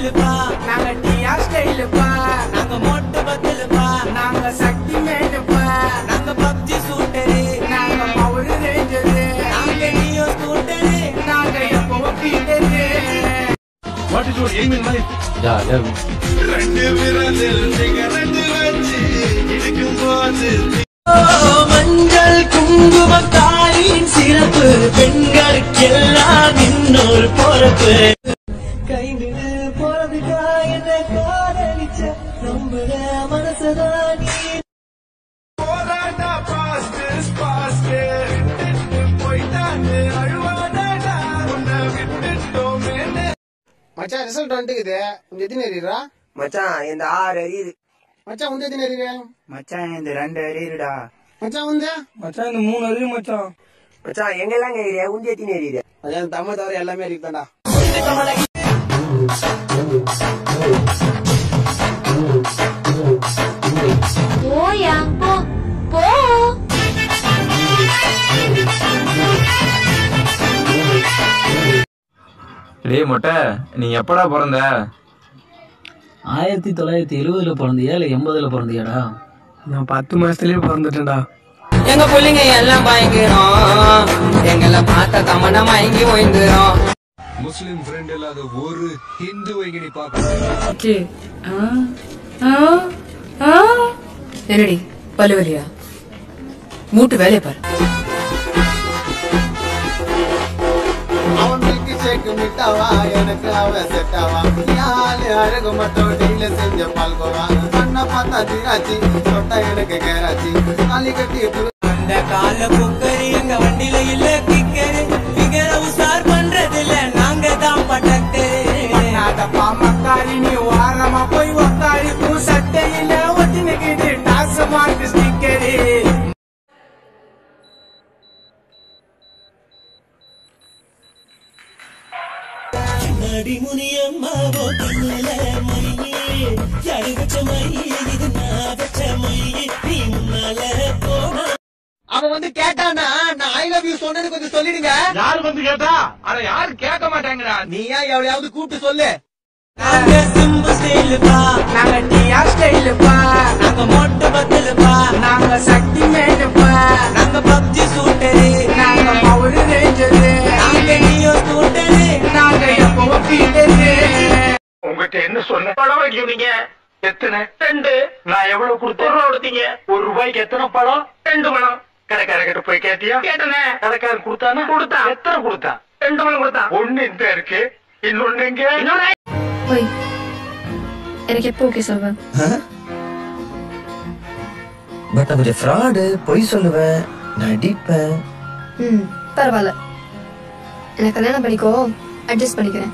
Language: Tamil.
ஸ்டைலுப்பா நாங்க டியா ஸ்டைலுப்பா நாங்க மொட்டு பத்தலுப்பா நாங்க சக்தி மேடுப்பா நாங்க பப்ஜி சூட்டரு நாங்க பவர் ரேஞ்சரு நாங்க நியோ ஸ்கூட்டரு நாங்க எப்பவும் Peter. What is your aim in life? ரெண்டு விரலில் சிகரெட்டு வச்சு இடிக்கும் போது மஞ்சள் குங்குமத்தாயின் சிறப்பு பெண்களுக்கெல்லாம் இன்னொரு பொறுப்பு. கைவிடு போறதுக்கா என்ன காதலிச்ச நம்புற மனசதான் நீ போராட்டா பாஸ்ட் பாஸ்ட் போயிட்டான்னு அழுவாடா உன்னை விட்டுட்டோமே. மச்சான் ரிசல்ட் வந்துக்குது. உங்க எத்தனை ஏறிடுறா மச்சான் இந்த 6 அரியது. மச்சான் வந்து எத்தனை ஏறிடு மச்சான் இந்த 2 அரியருடா. மச்சான் வந்து மச்சான் இந்த 3 அறிவு மச்சான். மச்சான் எங்கெல்லாம் ஏறியா உண்டி எத்தினு ஏறியா? மச்சான் தமிழ் தவிர எல்லாமே இருக்குதாண்டா. போயா போ போ. டேய் மொட்டை, நீ எப்படா பிறந்த? 1970 பிறந்தியா இல்ல 80 பிறந்தியாடா? நான் 10 மாசத்துலயே பிறந்துட்டேன்டா. எங்க பிள்ளைங்க எல்லாம் பயங்கரம் எங்களை பார்த்த தமன மயங்கி ஓய்ந்துரும். முஸ்லிம் ஃப்ரெண்ட் இல்லாத ஒரு ஹிந்துவை நீ பாக்க என்னடி பல்லுவலியா? மூட்டு வேலையை பாரு. அவன் மில்கி ஷேக் மிட்டாவா எனக்கு அவன் செட்டாவா யாரு அழகு மட்டும் டெய்ல செஞ்ச பால்கோவா பண்ண பார்த்தா திராட்சி சொட்டா எனக்கு கேராச்சி தாலி கட்டி அந்த கால குக்கரி எங்க வண்டியில இல்ல கிக்கரு பிகர உசார் பண்றதில்ல நாங்க தான் பட்டக்கரு. பண்ணாதப்பா மக்காரி நீ வாரமா போய் உக்காரி பூ சட்டையில ஒட்டினுக்கிட்டு டாஸ் மார்க் ஸ்டிக்கரு. நடிமுனியம்மாவோ கண்ணுல மையே யாரு வச்ச மையே இது நான் வச்ச மையே நீ முன்னால போனா. அவன் வந்து கேட்டானா நான் ஐ லவ் யூ சொன்னது கொஞ்சம் சொல்லிடுங்க. யாரு வந்து கேட்டா? அட யாரு கேட்க மாட்டாங்கடா. நீயா எவ்வளையாவது கூப்பிட்டு சொல்லு. நாங்க சிம்பு ஸ்டைலுப்பா நாங்க டியா ஸ்டைலுப்பா நாங்க மொட்டு பத்தலுப்பா நாங்க சக்தி மேடுப்பா நாங்க பப்ஜி சூட்டரு நாங்க பவர் ரேஞ்சரு நாங்க நியோ ஸ்கூட்டரு நாங்க எப்பவும் பீட்டரு. உங்ககிட்ட என்ன சொன்ன? படம் வைக்கிறீங்க எத்தனை? 2. நான் எவ்வளவு கொடுத்தேன்? கொடுத்தீங்க. ₹1 எத்தனை படம்? 2 படம். கடைக்காரர்கிட்ட போய் கேட்டியா? கேட்டனே. கடைக்காரன் கொடுத்தானா? கொடுத்தான். எத்தனை கொடுத்தான்? 2 படம் கொடுத்தான். ஒண்ணு இந்த இருக்கு, இன்னொன்னு எங்க? போய் எனக்கு எப்போ ஓகே சொல்வேன்? பட் நான் கொஞ்சம் ஃப்ராடு, பொய் சொல்லுவேன், நடிப்பேன். பரவாயில்ல, எனக்கு கல்யாணம் பண்ணிக்கோ, அட்ஜஸ்ட் பண்ணிக்கிறேன்.